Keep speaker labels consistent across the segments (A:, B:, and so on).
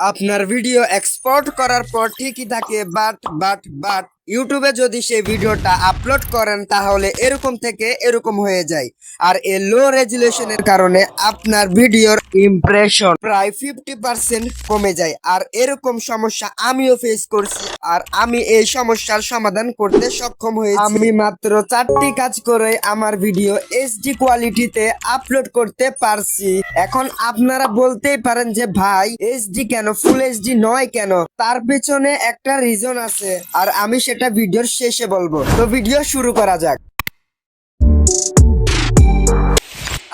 A: আপনার video export করার পর ঠিকই থাকে, বাট ইউটিউবে যদি সেই ভিডিওটা আপলোড করেন তাহলে এরকম থেকে এরকম হয়ে যায়। আর এই লো রেজুলেশনের কারণে আপনার ভিডিওর ইমপ্রেশন প্রায় 50% কমে যায়। আর এরকম সমস্যা আমিও ফেস করছি, আর আমি এই সমস্যার সমাধান করতে সক্ষম হয়েছি। আমি মাত্র 4টি কাজ করে আমার ভিডিও এইচডি কোয়ালিটিতে আপলোড করতে পারছি। এখন আপনারা বলতেই পারেন যে ভাই এইচডি কেন, ফুল এইচডি নয় কেন? তার পেছনে একটা রিজন আছে, আর আমি সেটা ভিডিওর শেষে বলবো। তো ভিডিও শুরু করা যাক।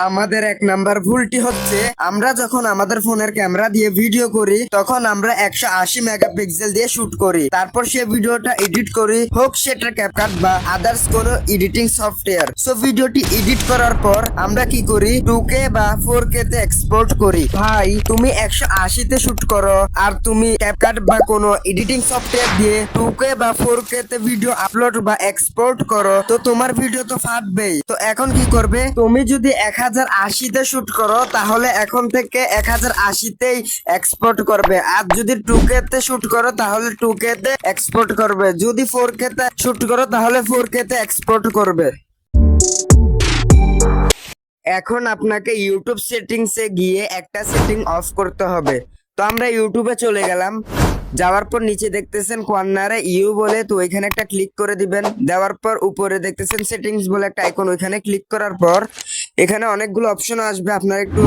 A: আমাদের 1 নাম্বার ভুলটি হচ্ছে, আমরা যখন আমাদের ফোনের ক্যামেরা দিয়ে ভিডিও করি তখন আমরা 180 মেগাপিক্সেল দিয়ে শুট করি, তারপর সে ভিডিওটা এডিট করি, হোক সেটা ক্যাপকাট বা আদার্স কোনো এডিটিং সফটওয়্যার। সো ভিডিওটি এডিট করার পর আমরা কি করি, 2K বা 4K তে এক্সপোর্ট করি। ভাই তুমি 180 তে শুট করো আর তুমি ক্যাপকাট বা কোনো এডিটিং সফটওয়্যার দিয়ে 2K বা 4K তে ভিডিও আপলোড বা এক্সপোর্ট করো, তো তোমার ভিডিও তো ফাটবেই। তো এখন কি করবে, তুমি যদি 1080 তে শুট করো তাহলে এখন থেকে 1080 তেই এক্সপোর্ট করবে, আর যদি 2K তে শুট করো তাহলে 2K তে এক্সপোর্ট করবে, যদি 4K তে শুট করো তাহলে 4K তে এক্সপোর্ট করবে। এখন আপনাকে ইউটিউব সেটিংসে গিয়ে একটা সেটিং অফ করতে হবে। তো আমরা ইউটিউবে চলে গেলাম, যাওয়ার পর নিচে দেখতেছেন কর্নারে ইউ বলে, তো ওইখানে একটা ক্লিক করে দিবেন। দেওয়ার পর উপরে দেখতেছেন সেটিংস বলে একটা আইকন, ওইখানে ক্লিক করার পর এখানে অনেকগুলো অপশন আসবে, আপনারা একটু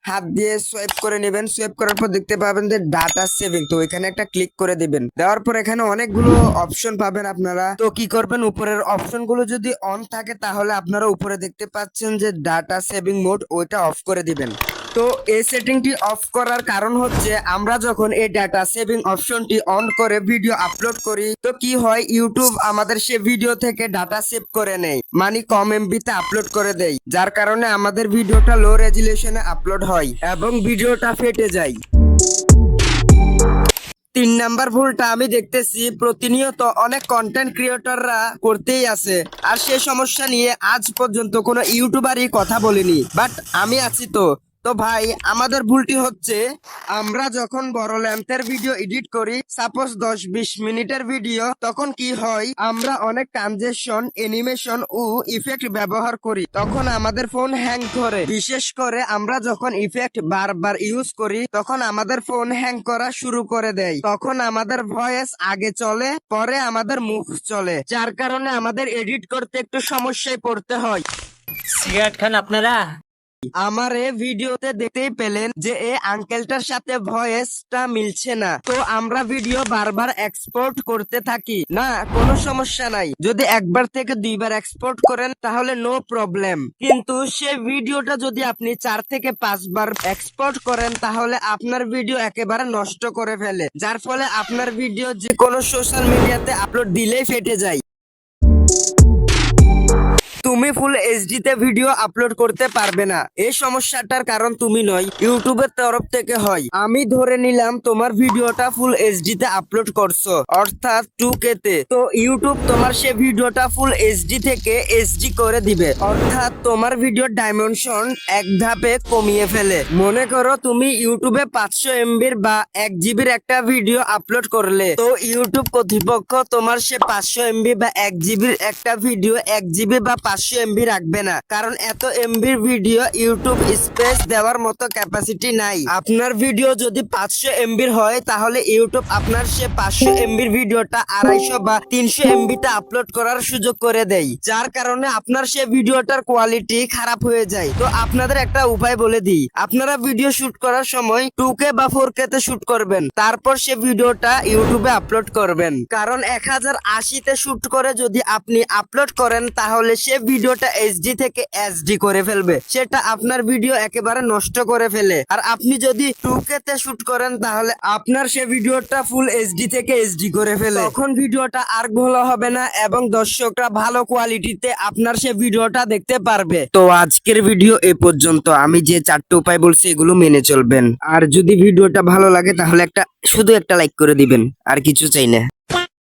A: হাত দিয়ে সোয়াইপ করে নেবেন। সোয়াইপ করার পর দেখতে পাবেন যে ডাটা সেভিং, তো ওইখানে একটা ক্লিক করে দিবেন। দেওয়ার পর এখানে অনেকগুলো অপশন পাবেন আপনারা। তো কি করবেন, উপরের অপশন গুলো যদি অন থাকে তাহলে আপনারা উপরে দেখতে পাচ্ছেন যে ডাটা সেভিং মোড, ওইটা অফ করে দিবেন। তো এই সেটিংটি অফ করার কারণ হচ্ছে, আমরা যখন এই ডাটা সেভিং অপশনটি অন করে ভিডিও আপলোড করি তো কি হয়, ইউটিউব আমাদের সে ভিডিও থেকে ডাটা সেভ করে নেয়, মানে কম এমবিতে আপলোড করে দেয়, যার কারণে আমাদের ভিডিওটা লো রেজুলেশনে আপলোড হয় এবং ভিডিওটা ফেটে যায়। 3 নাম্বার ভুলটা আমি দেখতেছি প্রতিনিয়ত অনেক কন্টেন্ট ক্রিয়েটররা করতেই আছে, আর সে সমস্যা নিয়ে আজ পর্যন্ত কোনো ইউটিউবারই কথা বলেনি, বাট আমি আছি। তো ভাই আমাদের ভুলটি হচ্ছে, আমরা যখন বড় লেন্থের ভিডিও এডিট করি, সাপোজ 10-20 মিনিটের ভিডিও, তখন কি হয়, আমরা অনেক ট্রানজেকশন, অ্যানিমেশন ও ইফেক্ট ব্যবহার করি, তখন আমাদের ফোন হ্যাং করে। বিশেষ করে আমরা যখন ইফেক্ট বারবার ইউজ করি তখন আমাদের ফোন হ্যাং করা শুরু করে দেয়, তখন আমাদের ভয়েস আগে চলে, পরে আমাদের মুখ চলে, যার কারণে আমাদের এডিট করতে একটু সমস্যায় পড়তে হয়।
B: সিগারেট খান আপনারা?
A: আমার এই ভিডিওতে দেখতেই পেলেন যে এই আঙ্কেলটার সাথে ভয়েসটা মিলছে না, তো আমরা ভিডিও বারবার এক্সপোর্ট করতে থাকি। না, কোনো সমস্যা নাই, যদি 1বার থেকে 2বার এক্সপোর্ট করেন তাহলে নো প্রবলেম, কিন্তু সে ভিডিওটা যদি আপনি 4 থেকে 5বার এক্সপোর্ট করেন তাহলে আপনার ভিডিও একেবারে নষ্ট করে ফেলে, যার ফলে আপনার ভিডিও যে কোনো সোশ্যাল মিডিয়াতে আপলোড দিলেই ফেটে যায়। তুমি ফুল এইচডি তে ভিডিও আপলোড করতে পারবে না, এই সমস্যাটার কারণ তুমি নয়, ইউটিউবের তরফ থেকে হয়। আমি ধরে নিলাম তোমার ভিডিওটা ফুল এইচডি তে আপলোড করছো, অর্থাৎ 2K তে, তো ইউটিউব তোমার সে ভিডিওটা ফুল এইচডি থেকে এইচডি করে দিবে, অর্থাৎ তোমার ভিডিওর ডাইমেনশন এক ধাপে কমিয়ে ফেলে। মনে করো তুমি ইউটিউবে 500 এমবির বা 1 জিবির একটা ভিডিও আপলোড করলে, তো ইউটিউব কর্তৃপক্ষ তোমার সে 500 এমবি বা 1 জিবির একটা ভিডিও 1 জিবি বা 500 এমবি রাখবে না, কারণ এত এমবির ভিডিও ইউটিউব স্পেস দেওয়ার মতো ক্যাপাসিটি নাই। আপনার ভিডিও যদি 500 এমবির হয় তাহলে ইউটিউব আপনার সে 500 এমবির ভিডিওটা 250 বা 300 এমবিতে আপলোড করার সুযোগ করে দেয়, যার কারণে আপনার সে ভিডিওটার কোয়ালিটি খারাপ হয়ে যায়। তো আপনাদের একটা উপায় বলে দিই, আপনারা ভিডিও শুট করার সময় 2K বা 4K তে শুট করবেন, তারপর সে ভিডিওটা ইউটিউবে আপলোড করবেন, কারণ 1080 তে শুট করে যদি আপনি আপলোড করেন তাহলে সে ভিডিওটা এইচডি থেকে এসডি করে ফেলবে, সেটা আপনার ভিডিও একেবারে নষ্ট করে ফেলে। আর আপনি যদি 2K তে শুট করেন তাহলে আপনার সে ভিডিওটা ফুল এইচডি থেকে এইচডি করে ফেলে, তখন ভিডিওটা আর ভালো হবে না এবং দর্শকরা ভালো কোয়ালিটিতে আপনার সে ভিডিওটা দেখতে পারবে। তো আজকের ভিডিও এ পর্যন্ত, আমি যে 4টা উপায় বলছি এগুলো মেনে চলবেন, আর যদি ভিডিওটা ভালো লাগে তাহলে শুধু একটা লাইক করে দিবেন, আর কিছু চাই না।